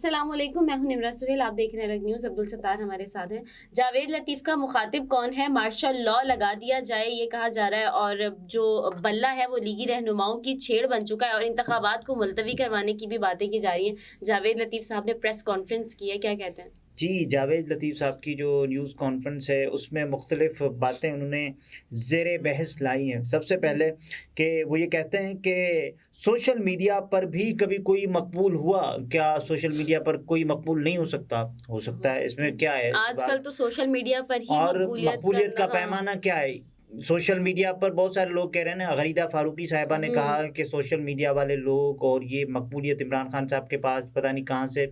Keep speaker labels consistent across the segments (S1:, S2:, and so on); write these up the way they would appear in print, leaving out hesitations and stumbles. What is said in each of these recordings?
S1: السلام علیکم، میں ہوں نمرہ سہیل، آپ دیکھ رہے ہیں الگ نیوز۔ عبدالستار ہمارے ساتھ ہیں۔ جاوید لطیف کا مخاطب کون ہے؟ مارشل لاء لگا دیا جائے یہ کہا جا رہا ہے، اور جو بلہ ہے وہ لیگی رہنماؤں کی چھیڑ بن چکا ہے، اور انتخابات کو ملتوی کروانے کی بھی باتیں کی جا رہی ہیں۔ جاوید لطیف صاحب نے پریس کانفرنس کی ہے، کیا کہتے ہیں؟
S2: جی، جاوید لطیف صاحب کی جو نیوز کانفرنس ہے اس میں مختلف باتیں انہوں نے زیر بحث لائی ہیں۔ سب سے پہلے کہ وہ یہ کہتے ہیں کہ سوشل میڈیا پر بھی کبھی کوئی مقبول ہوا کیا؟ سوشل میڈیا پر کوئی مقبول نہیں ہو سکتا ہے، اس میں کیا ہے؟
S1: آج کل تو سوشل میڈیا پر ہی
S2: اور مقبولیت کا پیمانہ کیا ہے؟ سوشل میڈیا پر بہت سارے لوگ کہہ رہے ہیں نا، غریدہ فاروقی صاحبہ نے کہا کہ سوشل میڈیا والے لوگ اور یہ مقبولیت عمران خان صاحب کے پاس پتہ نہیں کہاں سے،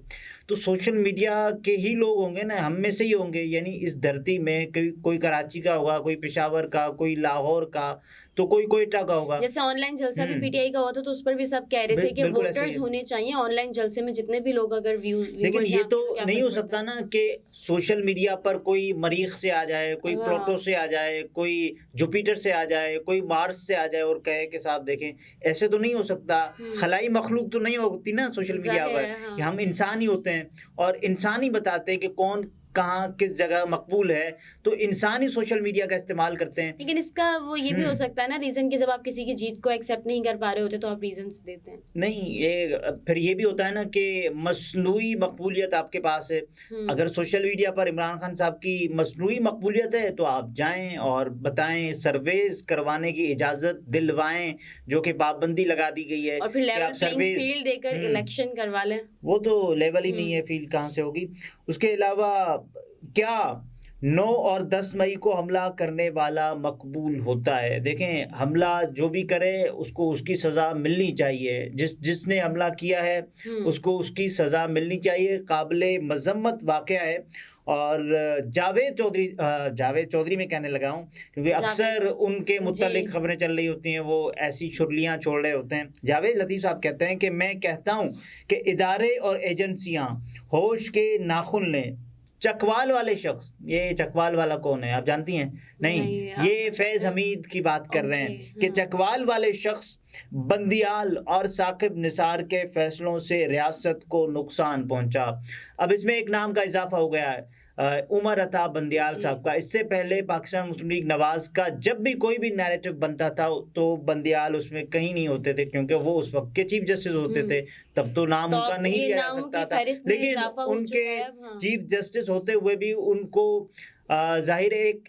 S2: تو سوشل میڈیا کے ہی لوگ ہوں گے نا، ہم میں سے ہی ہوں گے۔ یعنی اس دھرتی میں کوئی کراچی کا ہوگا، کوئی پشاور کا، کوئی لاہور کا، تو کوئی کوئٹہ کا ہوگا۔
S1: جیسے آن لائن جلسہ بھی پی ٹی آئی کا ہوا تھا تو اس پر بھی سب کہہ رہے تھے کہ ووٹرز ہونے چاہیے آن لائن جلسے میں، جتنے بھی لوگ اگر
S2: لیکن یہ تو نہیں ہو سکتا نا کہ سوشل میڈیا پر کوئی مریخ سے آ جائے، کوئی پلوٹو سے آ جائے، کوئی جوپیٹر سے آ جائے، کوئی مارس سے آ جائے اور کہے کہ صاحب دیکھیں، ایسے تو نہیں ہو سکتا۔ خلائی مخلوق تو نہیں ہوتی نا سوشل میڈیا پر، ہم انسان ہی ہوتے ہیں اور انسان ہی بتاتے ہیں کہ کون کہاں کس جگہ مقبول ہے، تو انسان ہی سوشل میڈیا کا استعمال کرتے ہیں۔
S1: لیکن اس کا وہ یہ بھی ہو سکتا ہے نا ریزن کہ جب آپ کسی کی جیت کو ایکسیپٹ نہیں کر پا رہے ہوتے تو آپ ریزنس دیتے ہیں۔
S2: نہیں، یہ پھر یہ بھی ہوتا ہے نا کہ مصنوعی مقبولیت آپ کے پاس ہے۔ اگر سوشل میڈیا پر عمران خان صاحب کی مصنوعی مقبولیت ہے تو آپ جائیں اور بتائیں، سرویز کروانے کی اجازت دلوائیں، جو کہ پابندی لگا دی گئی ہے،
S1: اور پھر لیول پلینگ فیلڈ دے کر الیکشن کروا لیں۔
S2: وہ تو لیول ہی نہیں ہے، فیلڈ کہاں سے ہوگی۔ اس کے علاوہ کیا 9 اور 10 مئی کو حملہ کرنے والا مقبول ہوتا ہے؟ دیکھیں، حملہ جو بھی کرے اس کو اس کی سزا ملنی چاہیے۔ جس نے حملہ کیا ہے اس کو اس کی سزا ملنی چاہیے، قابل مذمت واقعہ ہے۔ اور جاوید چودھری میں کہنے لگا ہوں کیونکہ اکثر ان کے متعلق خبریں چل رہی ہوتی ہیں، وہ ایسی چھرلیاں چھوڑ رہے ہوتے ہیں۔ جاوید لطیف صاحب کہتے ہیں کہ میں کہتا ہوں کہ ادارے اور ایجنسیاں ہوش کے ناخن لیں۔ چکوال والے شخص، یہ چکوال والا کون ہے آپ جانتی ہیں؟ نہیں، یہ فیض حمید کی بات کر رہے ہیں کہ چکوال والے شخص بندیال اور ثاقب نثار کے فیصلوں سے ریاست کو نقصان پہنچا۔ اب اس میں ایک نام کا اضافہ ہو گیا ہے، عمر عطا بندیال صاحب کا۔ اس سے پہلے پاکستان مسلم لیگ نواز کا جب بھی کوئی بھی نیریٹو بنتا تھا تو بندیال اس میں کہیں نہیں ہوتے تھے، کیونکہ وہ اس وقت کے چیف جسٹس ہوتے تے، تب تو نام ان کا نہیں لیا جا سکتا تھا۔ لیکن ان کے چیف جسٹس ہوتے ہوئے بھی ان کو ظاہر ایک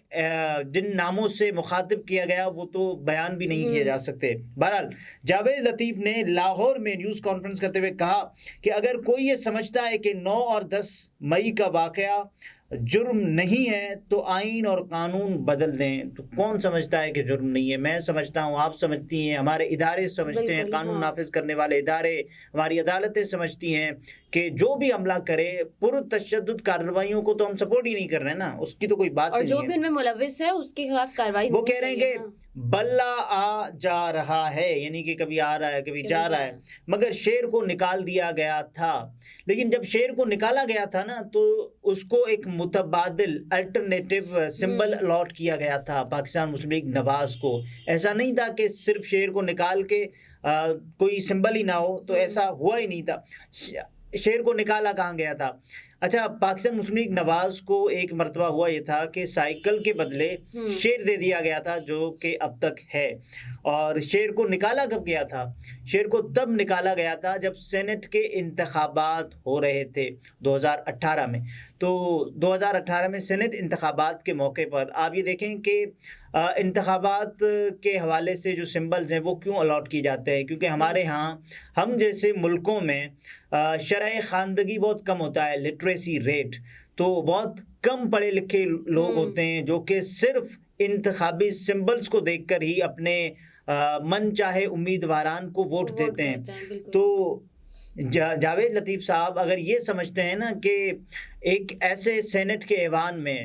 S2: جن ناموں سے مخاطب کیا گیا وہ تو بیان بھی نہیں کیے جا سکتے۔ بہرحال جاوید لطیف نے لاہور میں نیوز کانفرنس کرتے ہوئے کہا کہ اگر کوئی یہ سمجھتا ہے کہ 9 اور 10 مئی کا واقعہ جرم نہیں ہے تو آئین اور قانون بدل دیں۔ تو کون سمجھتا ہے کہ جرم نہیں ہے؟ میں سمجھتا ہوں، آپ سمجھتی ہیں، ہمارے ادارے سمجھتے ہیں، قانون نافذ کرنے والے ادارے، ہماری عدالتیں سمجھتی ہیں کہ جو بھی حملہ کرے پرتشدد کارروائیوں کو تو ہم سپورٹ ہی نہیں کر رہے نا، اس کی تو کوئی بات نہیں ہے۔
S1: اور جو بھی ان میں ملوث ہے اس کے خلاف کارروائی
S2: وہ کہہ رہے ہیں کہ بلہ آ جا رہا ہے، یعنی کہ کبھی آ رہا ہے کبھی جا رہا ہے، مگر شیر کو نکال دیا گیا تھا۔ لیکن جب شیر کو نکالا گیا تھا نا تو اس کو ایک متبادل الٹرنیٹو سمبل الاٹ کیا گیا تھا پاکستان مسلم لیگ نواز کو۔ ایسا نہیں تھا کہ صرف شیر کو نکال کے کوئی سمبل ہی نہ ہو، تو ایسا ہوا ہی نہیں تھا۔ شیر کو نکالا کہاں گیا تھا؟ اچھا، پاکستان مسلم لیگ نواز کو ایک مرتبہ ہوا یہ تھا کہ سائیکل کے بدلے شیر دے دیا گیا تھا، جو کہ اب تک ہے۔ اور شیر کو نکالا کب گیا تھا؟ شیر کو تب نکالا گیا تھا جب سینٹ کے انتخابات ہو رہے تھے 2018 میں۔ تو 2018 میں سینٹ انتخابات کے موقع پر آپ یہ دیکھیں کہ انتخابات کے حوالے سے جو سمبلز ہیں وہ کیوں الاٹ کی جاتے ہیں؟ کیونکہ ہمارے ہاں ہم جیسے ملکوں میں شرح خواندگی بہت کم ہوتا ہے، لٹریسی ریٹ، تو بہت کم پڑھے لکھے لوگ ہوتے ہیں جو کہ صرف انتخابی سمبلز کو دیکھ کر ہی اپنے من چاہے امیدواران کو ووٹ دیتے ہیں۔ تو جاوید لطیف صاحب اگر یہ سمجھتے ہیں نا کہ ایک ایسے سینٹ کے ایوان میں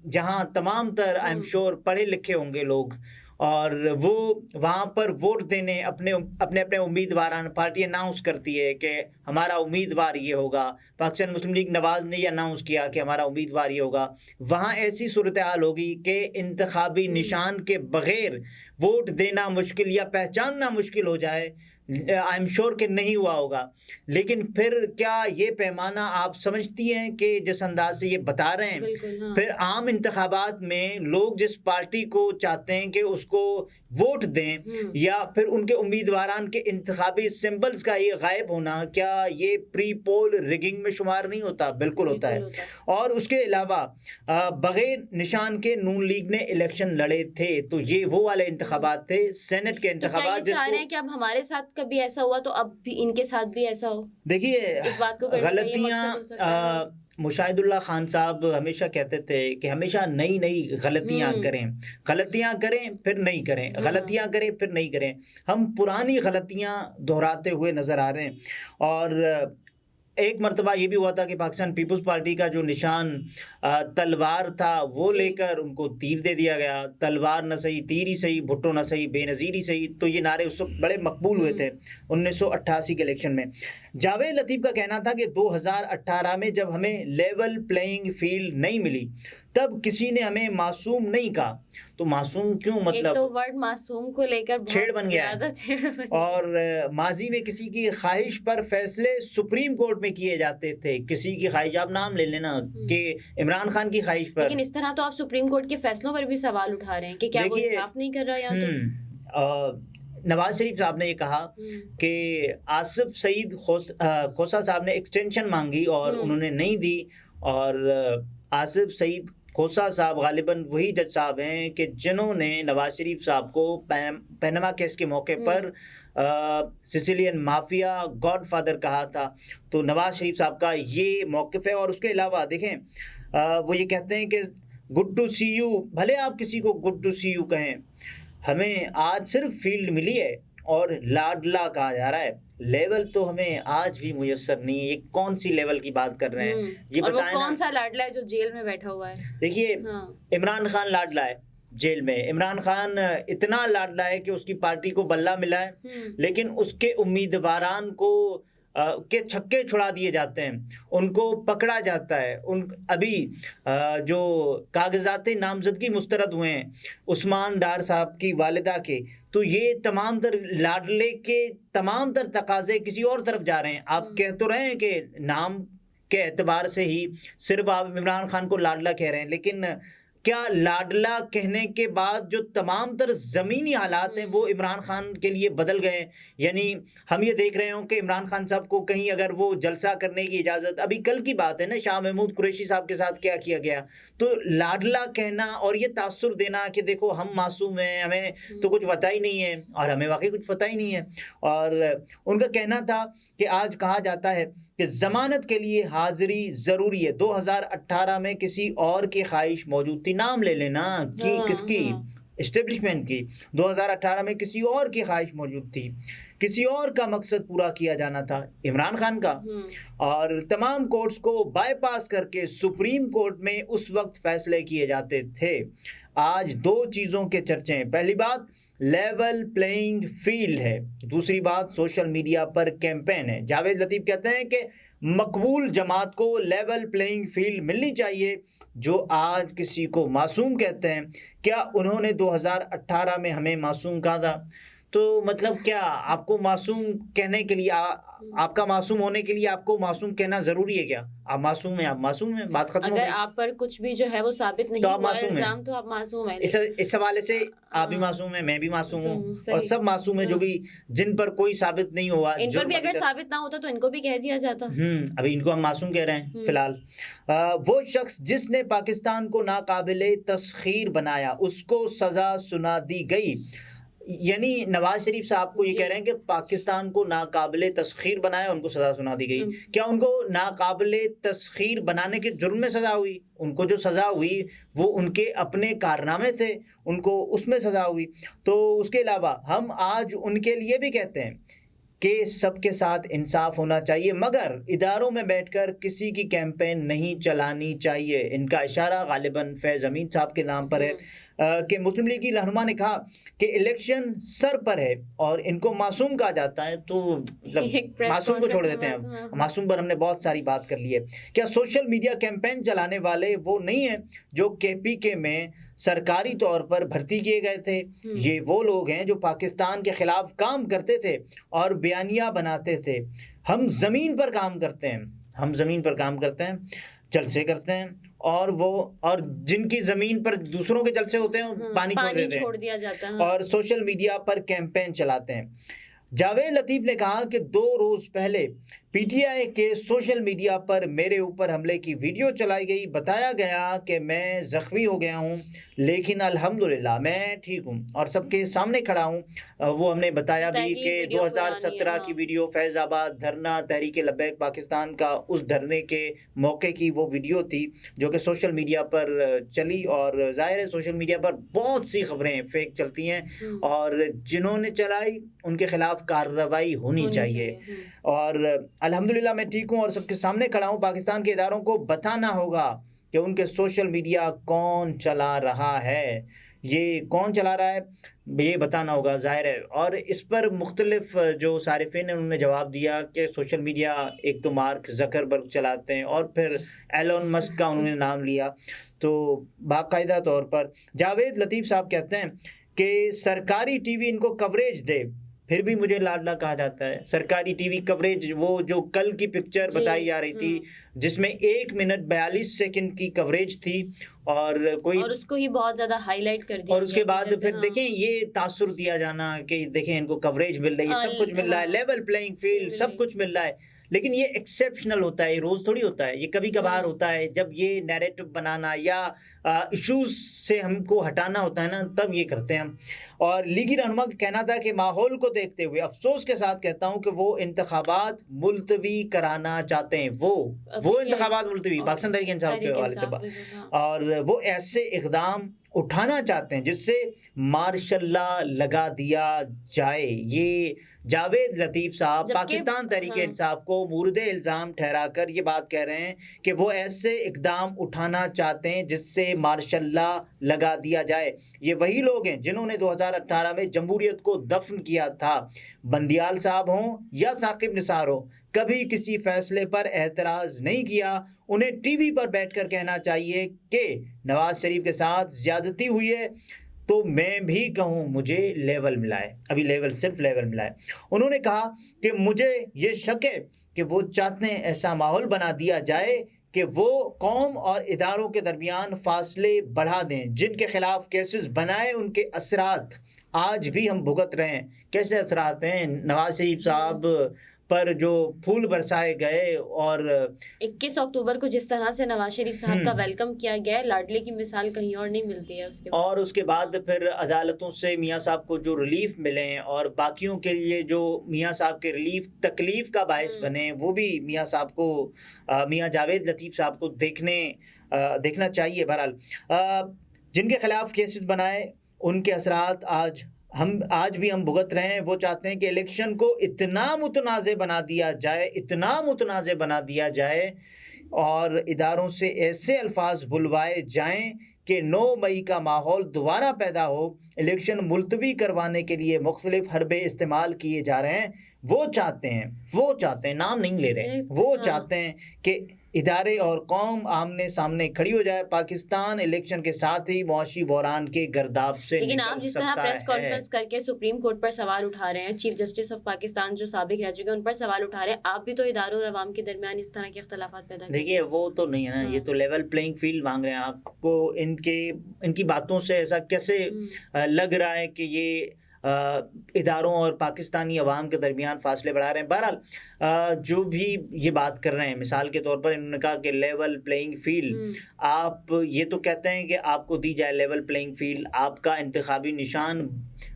S2: جہاں تمام تر آئی ایم شور پڑھے لکھے ہوں گے لوگ، اور وہ وہاں پر ووٹ دینے اپنے امیدواران، پارٹی اناؤنس کرتی ہے کہ ہمارا امیدوار یہ ہوگا، پاکستان مسلم لیگ نواز نے یہ اناؤنس کیا کہ ہمارا امیدوار یہ ہوگا، وہاں ایسی صورتحال ہوگی کہ انتخابی نشان کے بغیر ووٹ دینا مشکل یا پہچاننا مشکل ہو جائے آئی ایم شور کہ نہیں ہوا ہوگا، لیکن پھر کیا یہ پیمانہ آپ سمجھتی ہیں کہ جس انداز سے یہ بتا رہے ہیں،
S1: بالکل ہاں
S2: پھر عام انتخابات میں لوگ جس پارٹی کو چاہتے ہیں کہ اس کو ووٹ دیں یا پھر ان کے امیدواران کے انتخابی سمبلز کا یہ غائب ہونا، کیا یہ پری پول ریگنگ میں شمار نہیں ہوتا؟ بالکل ہوتا ہے۔ اور اس کے علاوہ بغیر نشان کے نون لیگ نے الیکشن لڑے تھے، تو یہ وہ والے انتخابات تھے، سینٹ کے
S1: تو کیا
S2: انتخابات
S1: یہ
S2: جس
S1: چاہ
S2: کو
S1: رہے ہیں کہ اب ہمارے ساتھ کبھی ایسا ہوا تو اب بھی ان کے ساتھ بھی ایسا ہو؟
S2: دیکھیے
S1: اس بات کو کرنے کا یہ
S2: غلطیاں
S1: مقصد ہو سکتا ہے۔
S2: مشاہد اللہ خان صاحب ہمیشہ کہتے تھے کہ ہمیشہ نئی غلطیاں کریں پھر نہیں کریں، غلطیاں کریں پھر نہیں کریں۔ ہم پرانی غلطیاں دہراتے ہوئے نظر آ رہے ہیں، اور ایک مرتبہ یہ بھی ہوا تھا کہ پاکستان پیپلز پارٹی کا جو نشان تلوار تھا وہ لے کر ان کو تیر دے دیا گیا، تلوار نہ صحیح تیر ہی صحیح، بھٹو نہ صحیح بے نظیر ہی صحیح، تو یہ نعرے اس وقت بڑے مقبول ہوئے تھے 1988 کے الیکشن میں۔ جاوید لطیف کا کہنا تھا کہ 2018 میں جب ہمیں لیول پلینگ فیلڈ نہیں ملی تب کسی نے ہمیں معصوم نہیں کہا، تو معصوم کیوں؟
S1: ایک
S2: مطلب
S1: تو ورڈ معصوم کو لے کر
S2: چھیڑ بن گیا ہے، اور ماضی میں کسی کی خواہش پر فیصلے سپریم کورٹ میں کیے جاتے تھے، کسی کی خواہش، آپ نام لے لینا کہ عمران خان کی خواہش پر،
S1: لیکن اس طرح تو آپ سپریم کورٹ کے فیصلوں پر بھی سوال اٹھا رہے ہیں کہ کیا وہ انصاف نہیں کر رہا یا تو
S2: نواز شریف صاحب نے یہ کہا کہ آصف سعید کھوسہ صاحب نے ایکسٹینشن مانگی اور انہوں نے نہیں دی، اور آصف سعید کھوسہ صاحب غالباً وہی جج صاحب ہیں کہ جنہوں نے نواز شریف صاحب کو پینما کیس کے موقع پر سسیلین مافیا گاڈ فادر کہا تھا، تو نواز شریف صاحب کا یہ موقف ہے۔ اور اس کے علاوہ دیکھیں وہ یہ کہتے ہیں کہ گڈ ٹو سی یو، بھلے آپ کسی کو گڈ ٹو سی یو کہیں، ہمیں آج صرف فیلڈ ملی ہے اور لاڈلا کہا جا رہا ہے، لیول تو ہمیں آج بھی میسر نہیں ہے۔ یہ کون سی لیول کی بات کر رہے ہیں یہ
S1: اور وہ
S2: بتائیں
S1: کون سا لاڈلا ہے جو جیل میں بیٹھا ہوا ہے؟
S2: دیکھیے عمران خان لاڈلا ہے جیل میں، عمران خان اتنا لاڈلا ہے کہ اس کی پارٹی کو بلہ ملا ہے، لیکن اس کے امیدواران کو کے چھکے چھڑا دیے جاتے ہیں، ان کو پکڑا جاتا ہے۔ ابھی جو کاغذات نامزدگی مسترد ہوئے ہیں عثمان ڈار صاحب کی والدہ کے، تو یہ تمام تر لاڈلے کے تمام تر تقاضے کسی اور طرف جا رہے ہیں۔ آپ کہہ تو رہے ہیں کہ نام کے اعتبار سے ہی صرف آپ عمران خان کو لاڈلا کہہ رہے ہیں، لیکن کیا لاڈلا کہنے کے بعد جو تمام تر زمینی حالات ہیں وہ عمران خان کے لیے بدل گئے؟ یعنی ہم یہ دیکھ رہے ہوں کہ عمران خان صاحب کو کہیں اگر وہ جلسہ کرنے کی اجازت، ابھی کل کی بات ہے نا شاہ محمود قریشی صاحب کے ساتھ کیا کیا گیا، تو لاڈلا کہنا اور یہ تاثر دینا کہ دیکھو ہم معصوم ہیں، ہمیں تو کچھ پتہ ہی نہیں ہے، اور ہمیں واقعی کچھ پتہ ہی نہیں ہے۔ اور ان کا کہنا تھا کہ آج کہا جاتا ہے کہ ضمانت کے لیے حاضری ضروری ہے، 2018 میں کسی اور کی خواہش موجود تھی، نام لے لینا کہ کس کی، اسٹیبلشمنٹ کی، 2018 میں کسی اور کی خواہش موجود تھی، کسی اور کا مقصد پورا کیا جانا تھا، عمران خان کا، اور تمام کورٹس کو بائی پاس کر کے سپریم کورٹ میں اس وقت فیصلے کیے جاتے تھے۔ آج دو چیزوں کے چرچے ہیں، پہلی بات لیول پلینگ فیلڈ ہے، دوسری بات سوشل میڈیا پر کیمپین ہے۔ جاوید لطیف کہتے ہیں کہ مقبول جماعت کو لیول پلینگ فیلڈ ملنی چاہیے، جو آج کسی کو معصوم کہتے ہیں، کیا انہوں نے 2018 میں ہمیں معصوم کہا تھا؟ تو مطلب کیا آپ کو معصوم کہنے کے لیے، آپ کا معصوم ہونے کے لیے آپ کو معصوم کہنا ضروری ہے کیا؟ آپ معصوم ہیں، آپ معصوم ہیں، بات ختم ہو گئی۔
S1: اگر آپ پر کچھ بھی جو ہے وہ ثابت نہیں ہوا الزام تو آپ معصوم ہیں۔
S2: اس حوالے سے آپ بھی معصوم ہیں، میں بھی معصوم ہوں، اور سب معصوم ہیں جو بھی جن پر کوئی ثابت نہیں ہوا۔
S1: ان پر بھی اگر ثابت نہ ہوتا تو ان کو بھی کہہ دیا جاتا۔
S2: ابھی ان کو ہم معصوم کہہ رہے ہیں فی الحال۔ وہ شخص جس نے پاکستان کو ناقابل تسخیر بنایا اس کو سزا سنا دی گئی، یعنی نواز شریف صاحب کو یہ کہہ رہے ہیں کہ پاکستان کو ناقابل تسخیر بنایا، ان کو سزا سنا دی گئی۔ کیا ان کو ناقابل تسخیر بنانے کے جرم میں سزا ہوئی؟ ان کو جو سزا ہوئی وہ ان کے اپنے کارنامے تھے، ان کو اس میں سزا ہوئی۔ تو اس کے علاوہ ہم آج ان کے لیے بھی کہتے ہیں کہ سب کے ساتھ انصاف ہونا چاہیے، مگر اداروں میں بیٹھ کر کسی کی کیمپین نہیں چلانی چاہیے۔ ان کا اشارہ غالباً فیض امین صاحب کے نام پر ہے۔ کہ مسلم لیگ کی رہنما نے کہا کہ الیکشن سر پر ہے اور ان کو معصوم کہا جاتا ہے، تو مطلب معصوم کو چھوڑ دیتے ہیں، معصوم پر ہم نے بہت ساری بات کر لی ہے۔ کیا سوشل میڈیا کیمپین چلانے والے وہ نہیں ہیں جو KPK میں سرکاری طور پر بھرتی کیے گئے تھے؟ یہ وہ لوگ ہیں جو پاکستان کے خلاف کام کرتے تھے اور بیانیہ بناتے تھے۔ ہم زمین پر کام کرتے ہیں، ہم زمین پر کام کرتے ہیں، جلسے کرتے ہیں، اور جن کی زمین پر دوسروں کے جلسے ہوتے ہیں پانی چھوڑ دیا جاتا ہے اور سوشل میڈیا پر کیمپین چلاتے ہیں۔ جاوید لطیف نے کہا کہ 2 روز پہلے PTI کے سوشل میڈیا پر میرے اوپر حملے کی ویڈیو چلائی گئی، بتایا گیا کہ میں زخمی ہو گیا ہوں، لیکن الحمدللہ میں ٹھیک ہوں اور سب کے سامنے کھڑا ہوں۔ وہ ہم نے بتایا بھی کہ 2017 کی ویڈیو، فیض آباد دھرنا تحریک لبیک پاکستان کا، اس دھرنے کے موقع کی وہ ویڈیو تھی جو کہ سوشل میڈیا پر چلی، اور ظاہر ہے سوشل میڈیا پر بہت سی خبریں فیک چلتی ہیں اور جنہوں نے چلائی ان کے خلاف کارروائی ہونی چاہیے۔ اور الحمدللہ میں ٹھیک ہوں اور سب کے سامنے کھڑا ہوں۔ پاکستان کے اداروں کو بتانا ہوگا کہ ان کے سوشل میڈیا کون چلا رہا ہے، یہ کون چلا رہا ہے یہ بتانا ہوگا، ظاہر ہے۔ اور اس پر مختلف جو صارفین ہیں انہوں نے جواب دیا کہ سوشل میڈیا ایک تو مارک زکربرگ چلاتے ہیں اور پھر ایلون مسک کا انہوں نے نام لیا۔ تو باقاعدہ طور پر جاوید لطیف صاحب کہتے ہیں کہ سرکاری ٹی وی ان کو کوریج دے، پھر بھی مجھے لاڈلا کہا جاتا ہے۔ سرکاری ٹی وی کوریج، وہ جو کل کی پکچر بتائی جا رہی تھی جس میں 1 منٹ 42 سیکنڈ کی کوریج تھی اور اس کو ہی بہت زیادہ ہائی لائٹ کر دیا، اور اس کے بعد پھر دیکھیں یہ تاثر دیا جانا کہ دیکھیں ان کو کوریج مل رہی ہے، سب کچھ مل رہا ہے، لیول پلینگ فیلڈ سب کچھ مل رہا ہے، لیکن یہ ایکسیپشنل ہوتا ہے، یہ روز تھوڑی ہوتا ہے، یہ کبھی کبھار ہوتا ہے جب یہ نیریٹو بنانا یا ایشوز سے ہم کو ہٹانا ہوتا ہے نا، تب یہ کرتے ہیں ہم۔ اور لیگی رہنما کا کہنا تھا کہ ماحول کو دیکھتے ہوئے افسوس کے ساتھ کہتا ہوں کہ وہ انتخابات ملتوی کرانا چاہتے ہیں، وہ انتخابات ملتوی پاکستان تحریک انصاف کے حوالے سے، اور وہ ایسے اقدام اٹھانا چاہتے ہیں جس سے مارشل لا لگا دیا جائے۔ یہ جاوید لطیف صاحب پاکستان تحریک انصاف کو مورد الزام ٹھہرا کر یہ بات کہہ رہے ہیں کہ وہ ایسے اقدام اٹھانا چاہتے ہیں جس سے مارشل لا لگا دیا جائے۔ یہ وہی لوگ ہیں جنہوں نے 2018 میں جمہوریت کو دفن کیا تھا۔ بندیال صاحب ہوں یا ثاقب نثار ہو، کبھی کسی فیصلے پر اعتراض نہیں کیا۔ انہیں ٹی وی پر بیٹھ کر کہنا چاہیے کہ نواز شریف کے ساتھ زیادتی ہوئی ہے تو میں بھی کہوں مجھے لیول ملا ہے، ابھی صرف لیول ملا ہے۔ انہوں نے کہا کہ مجھے یہ شک ہے کہ وہ چاہتے ہیں ایسا ماحول بنا دیا جائے کہ وہ قوم اور اداروں کے درمیان فاصلے بڑھا دیں، جن کے خلاف کیسز بنائے ان کے اثرات آج بھی ہم بھگت رہے ہیں۔ کیسے اثرات ہیں؟ نواز شریف صاحب پر جو پھول برسائے گئے، اور
S1: 21 اکتوبر کو جس طرح سے نواز شریف صاحب کا ویلکم کیا گیا، لاڈلے کی مثال کہیں اور نہیں ملتی ہے۔ اس کے بعد پھر عدالتوں سے میاں صاحب کو جو ریلیف ملے اور باقیوں کے لیے جو میاں صاحب کے ریلیف تکلیف کا باعث بنے، وہ بھی میاں صاحب کو، میاں جاوید لطیف صاحب کو دیکھنا چاہیے۔ بہرحال جن کے خلاف کیسز بنائے ان کے اثرات آج بھی ہم بھگت رہے ہیں۔ وہ چاہتے ہیں کہ الیکشن کو اتنا متنازع بنا دیا جائے اور اداروں سے ایسے الفاظ بلوائے جائیں کہ 9 مئی کا ماحول دوبارہ پیدا ہو۔ الیکشن ملتوی کروانے کے لیے مختلف حربے استعمال کیے جا رہے ہیں۔ وہ چاہتے ہیں نام نہیں لے رہے، وہ چاہتے ہیں کہ ادارے اور قوم آمنے سامنے کھڑی ہو جائے۔ پاکستان الیکشن کے ساتھ ہی معاشی بحران کے گرداب سے نکل سکتا ہے۔ لیکن آپ جس طرح پریس کانفرنس کر کے سپریم کورٹ پر سوال اٹھا رہے ہیں، چیف جسٹس آف پاکستان جو سابق رہ چکے ہیں ان پر سوال اٹھا رہے ہیں، آپ بھی تو اداروں اور عوام کے درمیان اس طرح کے اختلافات پیدا کریں۔ دیکھیے وہ تو نہیں ہے نا، یہ تو لیول پلینگ فیلڈ مانگ رہے ہیں۔ آپ کو ان کی باتوں سے ایسا کیسے لگ رہا ہے کہ یہ اداروں اور پاکستانی عوام کے درمیان فاصلے بڑھا رہے ہیں؟ بہرحال جو بھی یہ بات کر رہے ہیں، مثال کے طور پر انہوں نے کہا کہ لیول پلینگ فیلڈ، آپ یہ تو کہتے ہیں کہ آپ کو دی جائے لیول پلینگ فیلڈ، آپ کا انتخابی نشان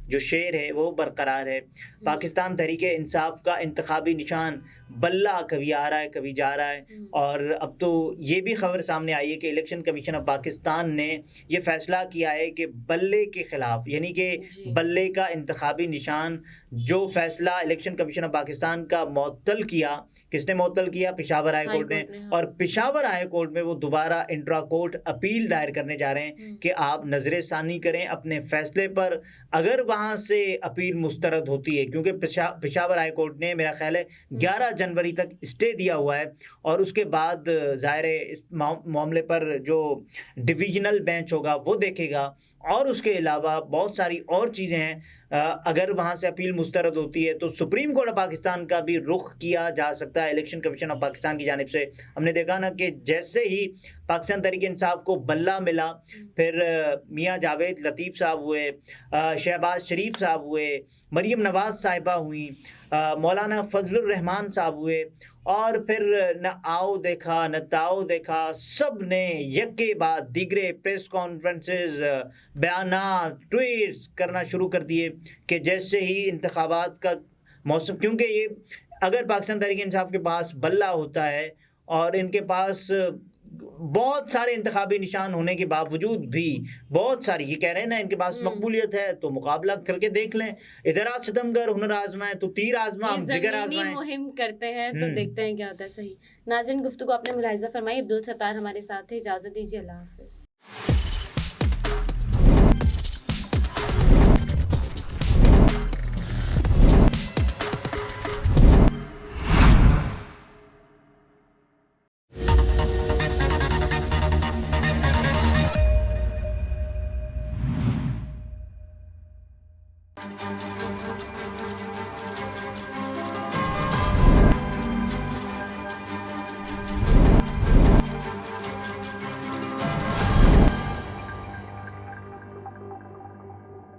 S1: جو شیر ہے وہ برقرار ہے۔ پاکستان تحریک انصاف کا انتخابی نشان بلہ کبھی آ رہا ہے کبھی جا رہا ہے، اور اب تو یہ بھی خبر سامنے آئی ہے کہ الیکشن کمیشن آف پاکستان نے یہ فیصلہ کیا ہے کہ بلے کے خلاف، یعنی کہ بلے کا انتخابی نشان جو فیصلہ الیکشن کمیشن آف پاکستان کا معطل کیا
S2: کس نے معطل کیا؟ پشاور ہائی کورٹ نے. اور پشاور ہائی کورٹ میں وہ دوبارہ انٹرا کورٹ اپیل دائر کرنے جا رہے ہیں کہ آپ نظر ثانی کریں اپنے فیصلے پر. اگر وہاں سے اپیل مسترد ہوتی ہے، کیونکہ پشاور ہائی کورٹ نے میرا خیال ہے 11 جنوری تک اسٹے دیا ہوا ہے، اور اس کے بعد ظاہر ہے اس معاملے پر جو ڈویژنل بینچ ہوگا وہ دیکھے گا. اور اس کے علاوہ بہت ساری اور چیزیں ہیں. اگر وہاں سے اپیل مسترد ہوتی ہے تو سپریم کورٹ آف پاکستان کا بھی رخ کیا جا سکتا ہے الیکشن کمیشن آف پاکستان کی جانب سے. ہم نے دیکھا نا کہ جیسے ہی پاکستان تحریک انصاف کو بلہ ملا، پھر میاں جاوید لطیف صاحب ہوئے، شہباز شریف صاحب ہوئے، مریم نواز صاحبہ ہوئیں، مولانا فضل الرحمان صاحب ہوئے، اور پھر نہ آؤ دیکھا نہ تاؤ دیکھا، سب نے یکے بعد دیگرے پریس کانفرنسز، بیانات، ٹویٹس کرنا شروع کر دیے کہ جیسے ہی انتخابات کا موسم، کیونکہ یہ اگر پاکستان تحریک انصاف کے پاس بلہ ہوتا ہے اور ان کے پاس بہت سارے انتخابی نشان ہونے کے باوجود بھی بہت ساری، یہ کہہ رہے ہیں نا ان کے پاس مقبولیت ہے، تو مقابلہ کر کے دیکھ لیں. ادھر آج ستم گر ہنر آزمائیں تو تیر آزما، ہم جگر آزمائیں.
S1: مہم کرتے ہیں تو دیکھتے ہیں کیا ہوتا ہے. صحیح ناظرین، گفتگو آپ نے ملاحظہ فرمائی. عبدالستار ہمارے ساتھ تھے. اجازت دیجیے، اللہ حافظ.